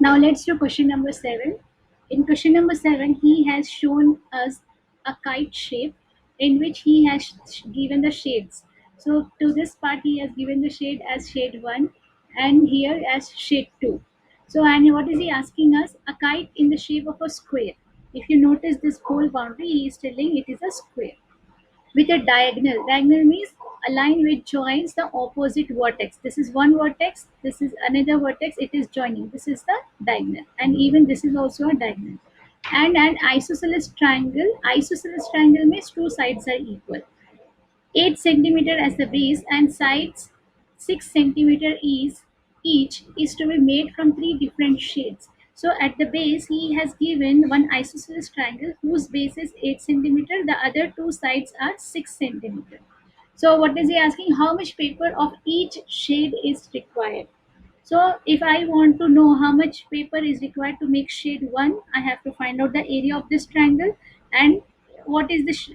Now let's do question number 7. In question number 7, he has shown us a kite shape in which he has given the shades. So to this part he has given the shade as shade 1 and here as shade 2. So and what is he asking us? A kite in the shape of a square. If you notice this whole boundary, he is telling it is a square with a diagonal. Diagonal means a line which joins the opposite vertex. This is one vertex, this is another vertex, it is joining. This is the diagonal, and even this is also a diagonal. And an isosceles triangle. Isosceles triangle means two sides are equal. 8 centimeter as the base and sides 6 centimeter each is to be made from three different shades. So at the base he has given one isosceles triangle whose base is 8 centimeter, the other two sides are 6 centimeter. So what is he asking? How much paper of each shade is required? So if I want to know how much paper is required to make shade 1, I have to find out the area of this triangle, and what is the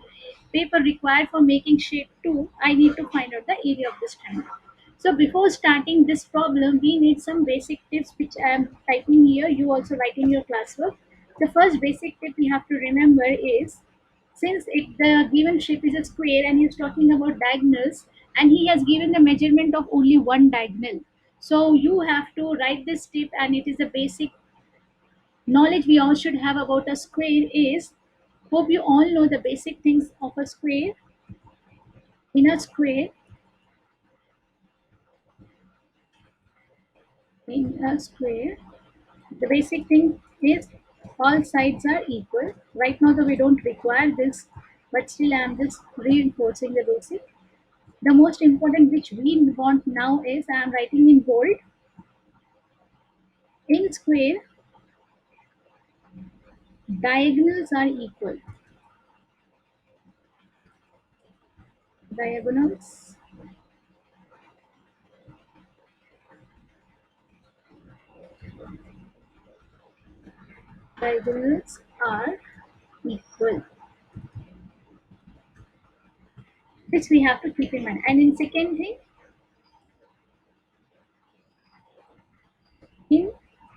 paper required for making shade 2, I need to find out the area of this triangle. So before starting this problem, we need some basic tips which I am typing here. You also write in your classwork. The first basic tip we have to remember is, since the given shape is a square and he's talking about diagonals, and he has given the measurement of only one diagonal, so you have to write this tip, and it is the basic knowledge we all should have about a square is, hope you all know the basic things of a square. In a square, in a square, the basic thing is all sides are equal. Right now though we don't require this, but still I am just reinforcing the basic. The most important which we want now is, I am writing in bold, in square, diagonals are equal. Diagonals, diagonals are equal. This we have to keep in mind. And in second thing, in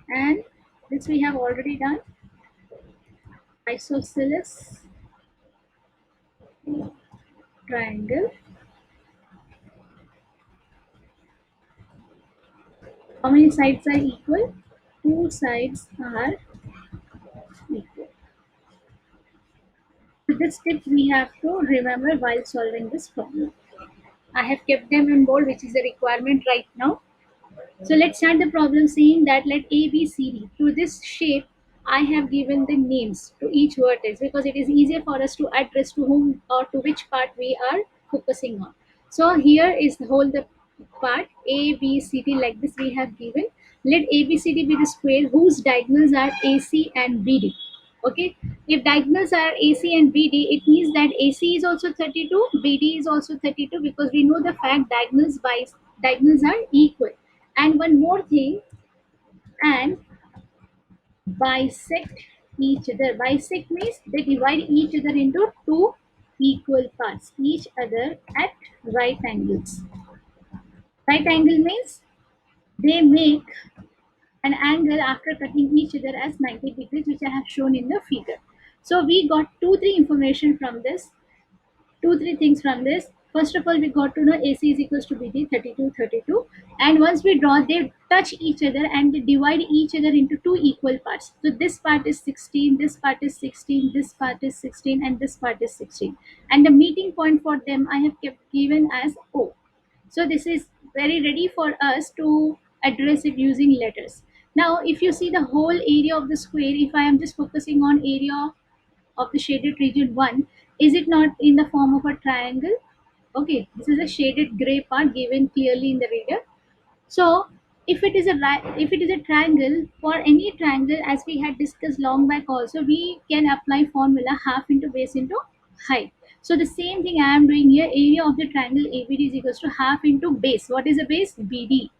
and this we have already done. Isosceles triangle. How many sides are equal? Two sides are equal. So this tip we have to remember while solving this problem. I have kept them in bold, which is a requirement right now. So let's start the problem saying that let A, B, C, D. To this shape, I have given the names to each vertex because it is easier for us to address to whom or to which part we are focusing on. So here is the part A, B, C, D, like this we have given. Let A, B, C, D be the square whose diagonals are AC and BD. Okay, if diagonals are AC and BD, it means that AC is also 32, BD is also 32, because we know the fact diagonals are equal. And one more thing, and bisect each other. Bisect means they divide each other into two equal parts, each other at right angles. Right angle means they make an angle after cutting each other as 90 degrees, which I have shown in the figure. So we got three information from this, three things from this. First of all, we got to know AC is equals to BD, 32, 32. And once we draw, they touch each other and they divide each other into two equal parts. So this part is 16, this part is 16, this part is 16, and this part is 16. And the meeting point for them I have kept given as O. So this is very ready for us to address it using letters. Now, if you see the whole area of the square, if I am just focusing on area of the shaded region 1, is it not in the form of a triangle? Okay, this is a shaded gray part given clearly in the reader. So if it is if it is a triangle, for any triangle, as we had discussed long back also, we can apply formula half into base into height. So the same thing I am doing here. Area of the triangle ABD is equals to half into base. What is the base? BD.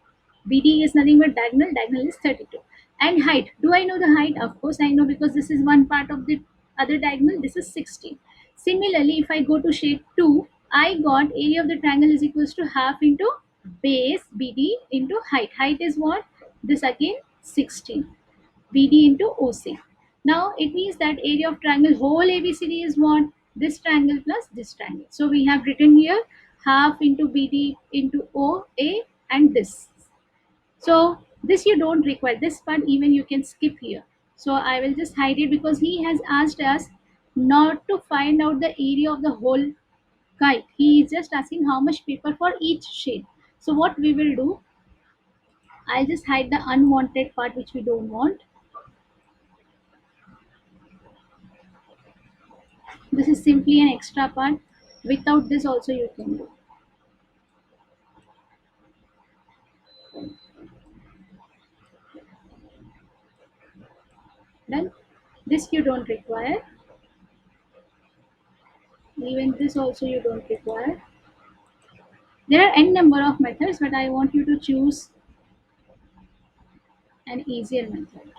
BD is nothing but diagonal. Diagonal is 32. And height. Do I know the height? Of course I know, because this is one part of the other diagonal. This is 16. Similarly, if I go to shade 2, I got area of the triangle is equals to half into base BD into height. Height is what? This again 16. BD into OC. Now it means that area of triangle whole ABCD is what? This triangle plus this triangle. So we have written here half into BD into OA and this. So this you don't require. This part even you can skip here. So I will just hide it because he has asked us not to find out the area of the whole kite. He is just asking how much paper for each shade. So what we will do, I'll just hide the unwanted part which we don't want. This is simply an extra part. Without this also you can do. Done. This you don't require. Even this also you don't require. There are n number of methods, but I want you to choose an easier method.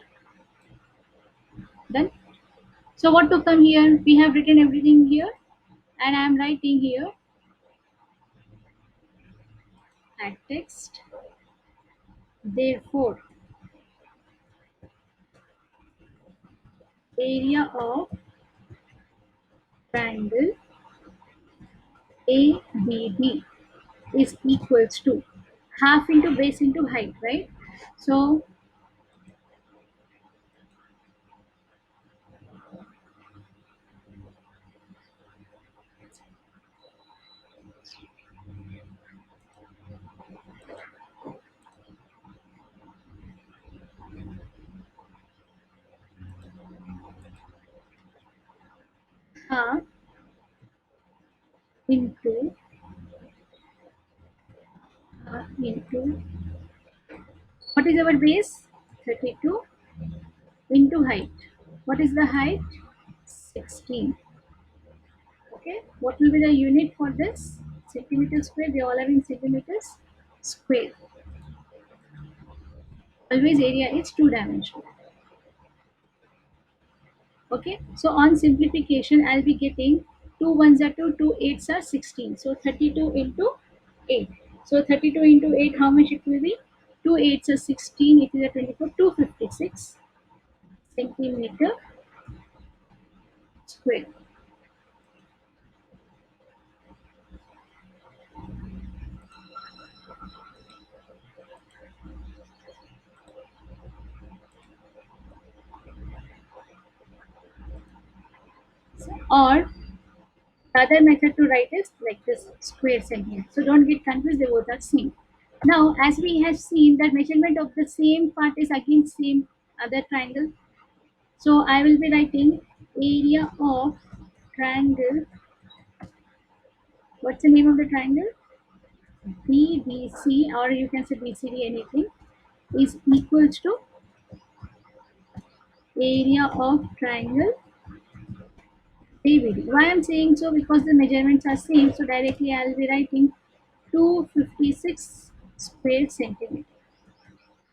Done. So what to come here? We have written everything here, and I am writing here at text. Therefore, area of triangle ABD is equals to half into base into height, right? So half into into what is our base? 32 into height. What is the height? 16. Okay. What will be the unit for this? Centimeter square. They all are in centimeters square. Always area is two dimensional. Okay. So on simplification, I'll be getting 2 ones are 2, 2 eights are 16. So 32 into 8. So 32 into 8, how much it will be? 2 eights are 16. It is a 24. 256 centimeter square. Or the other method to write is like this square centimeter. So don't get confused, they both are same. Now, as we have seen that measurement of the same part is again same other triangle. So I will be writing area of triangle. What's the name of the triangle? BBC, or you can say BCD, anything, is equals to area of triangle ABD. Why I'm saying so? Because the measurements are same. So directly I'll be writing 256 square centimeter.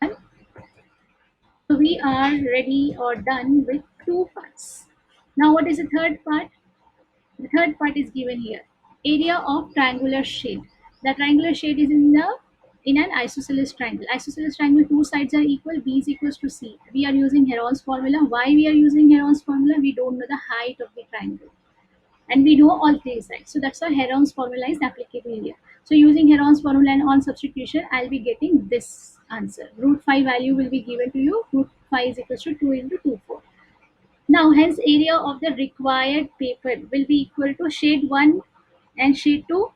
And so we are ready or done with two parts. Now what is the third part? The third part is given here. Area of triangular shade. The triangular shade is in an isosceles triangle. Isosceles triangle, two sides are equal, B is equals to C. We are using Heron's formula. Why we are using Heron's formula? We don't know the height of the triangle. And we know all three sides. So that's why Heron's formula is applicable here. So using Heron's formula and on substitution, I'll be getting this answer. Root 5 value will be given to you. Root 5 is equals to 2 into 2, 4. Now, hence area of the required paper will be equal to shade 1 and shade 2,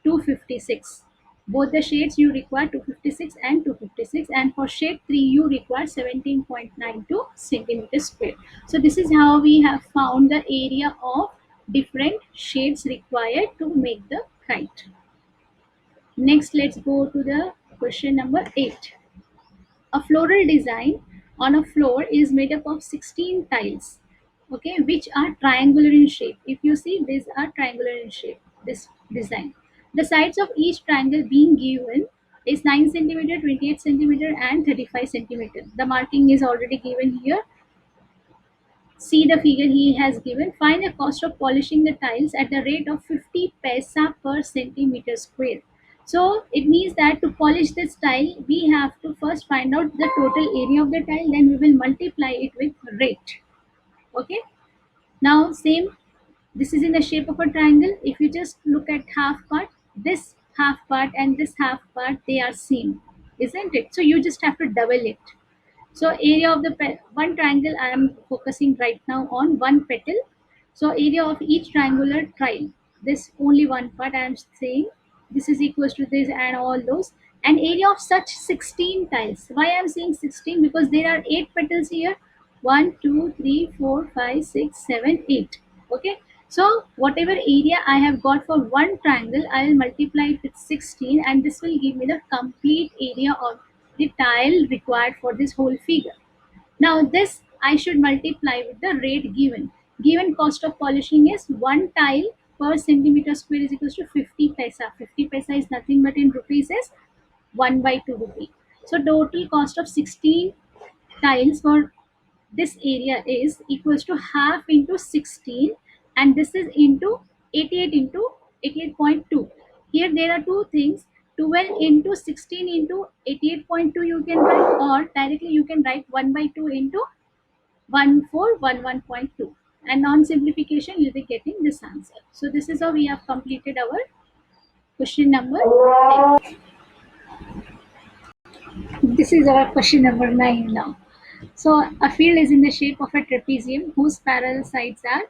256. Both the shades you require 256 and 256, and for shade 3 you require 17.92 centimeters square. So this is how we have found the area of different shades required to make the kite. Next, let's go to the question number 8. A floral design on a floor is made up of 16 tiles, okay, which are triangular in shape. If you see, these are triangular in shape, this design. The sides of each triangle being given is 9 centimeter, 28 centimeter and 35 centimeter. The marking is already given here. See the figure he has given. Find the cost of polishing the tiles at the rate of 50 paisa per centimeter square. So it means that to polish this tile, we have to first find out the total area of the tile, then we will multiply it with rate. Okay. Now same, this is in the shape of a triangle. If you just look at half part, this half part and this half part, they are same, isn't it? So you just have to double it. So area of the one triangle, I am focusing right now on one petal. So area of each triangular tile, this only one part I am saying, this is equals to this and all those. And area of such 16 tiles. Why I am saying 16? Because there are 8 petals here. 1, 2, 3, 4, 5, 6, 7, 8. Okay. So whatever area I have got for one triangle, I will multiply it with 16, and this will give me the complete area of the tile required for this whole figure. Now this I should multiply with the rate given. Given cost of polishing is one tile per centimeter square is equals to 50 paisa. 50 paisa is nothing but in rupees is 1 by 2 rupee. So total cost of 16 tiles for this area is equals to half into 16, and this is into 88 into 88.2. Here there are two things, 12 into 16 into 88.2 you can write, or directly you can write 1 by 2 into 1411.2, and on simplification you'll be getting this answer. So this is how we have completed our question number 8. This is our question number 9 now. So a field is in the shape of a trapezium whose parallel sides are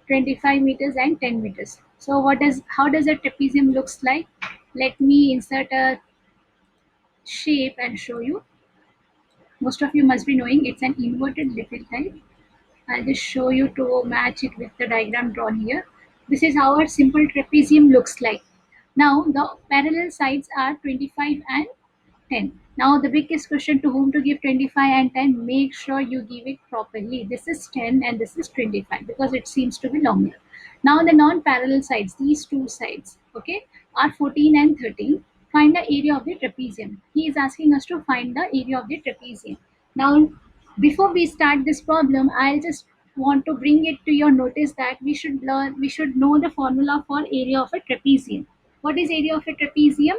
25 meters and 10 meters. So how does a trapezium looks like? Let me insert a shape and show you. Most of you must be knowing it's an inverted little type. I'll just show you to match it with the diagram drawn here. This is how a simple trapezium looks like. Now the parallel sides are 25 and 10. Now the biggest question, to whom to give 25 and 10, make sure you give it properly. This is 10 and this is 25 because it seems to be longer. Now the non-parallel sides, these two sides, okay, are 14 and 13. Find the area of the trapezium. He is asking us to find the area of the trapezium. Now before we start this problem, I'll just want to bring it to your notice that we should know the formula for area of a trapezium. What is area of a trapezium?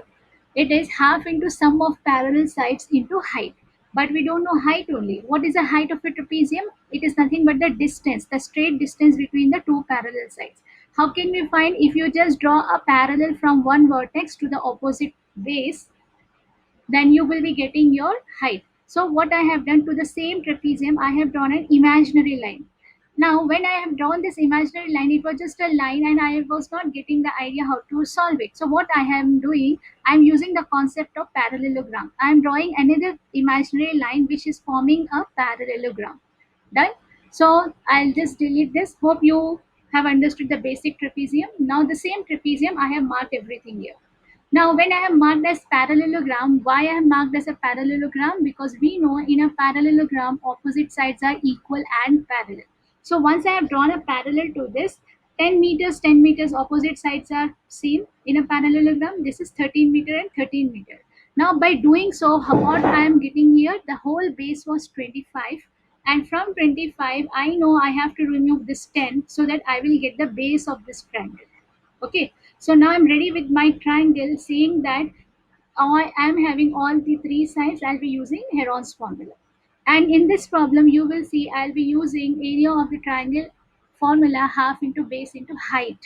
It is half into sum of parallel sides into height. But we don't know height only. What is the height of a trapezium? It is nothing but the distance, the straight distance between the two parallel sides. How can we find? If you just draw a parallel from one vertex to the opposite base, then you will be getting your height. So what I have done, to the same trapezium, I have drawn an imaginary line. Now, when I have drawn this imaginary line, it was just a line and I was not getting the idea how to solve it. So what I am doing, I am using the concept of parallelogram. I am drawing another imaginary line which is forming a parallelogram. Done? So I'll just delete this. Hope you have understood the basic trapezium. Now the same trapezium, I have marked everything here. Now, when I have marked as parallelogram, why I have marked as a parallelogram? Because we know in a parallelogram, opposite sides are equal and parallel. So once I have drawn a parallel to this, 10 meters, 10 meters, opposite sides are same. In a parallelogram, this is 13 meter and 13 meter. Now, by doing so, what I am getting here, the whole base was 25. And from 25, I know I have to remove this 10 so that I will get the base of this triangle. Okay, so now I'm ready with my triangle, saying that I am having all the three sides. I'll be using Heron's formula. And in this problem, you will see I'll be using area of the triangle formula, half into base into height.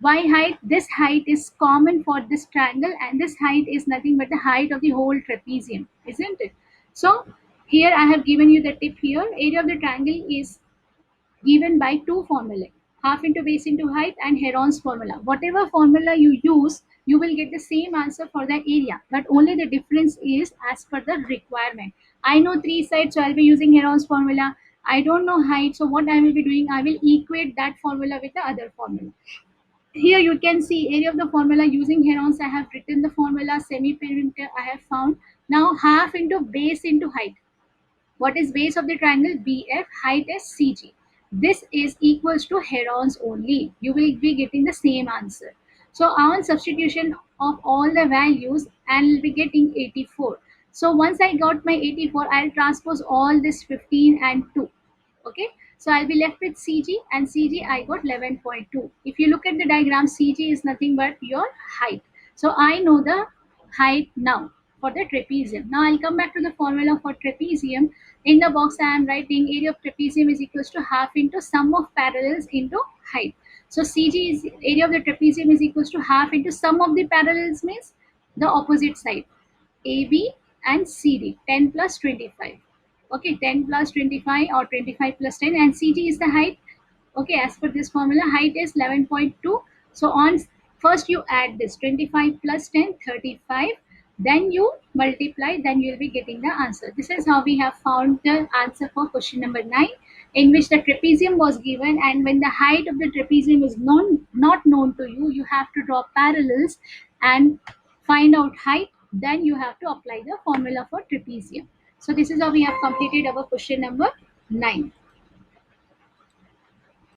Why height? This height is common for this triangle, and this height is nothing but the height of the whole trapezium, isn't it? So here I have given you the tip here. Area of the triangle is given by two formulae, half into base into height and Heron's formula. Whatever formula you use, you will get the same answer for the area, but only the difference is as per the requirement. I know three sides, so I'll be using Heron's formula. I don't know height, so what I will be doing, I will equate that formula with the other formula. Here you can see area of the formula using Heron's. I have written the formula, semi-perimeter I have found. Now half into base into height. What is base of the triangle? BF, height is CG. This is equals to Heron's only. You will be getting the same answer. So on substitution of all the values, and will be getting 84. So once I got my 84, I'll transpose all this 15 and 2. Okay. So I'll be left with CG, and CG I got 11.2. If you look at the diagram, CG is nothing but your height. So I know the height now for the trapezium. Now I'll come back to the formula for trapezium. In the box I am writing area of trapezium is equals to half into sum of parallels into height. So CG is area of the trapezium is equals to half into sum of the parallels means the opposite side. AB and CD 10 plus 25. Okay, 10 plus 25 or 25 plus 10, and CG is the height. Okay, as per this formula height is 11.2. So on first you add this 25 plus 10 35, then you multiply, then you will be getting the answer. This is how we have found the answer for question number 9, in which the trapezium was given, and when the height of the trapezium is not known to you, you have to draw parallels and find out height, then you have to apply the formula for trapezium. So this is how we have completed our question number 9.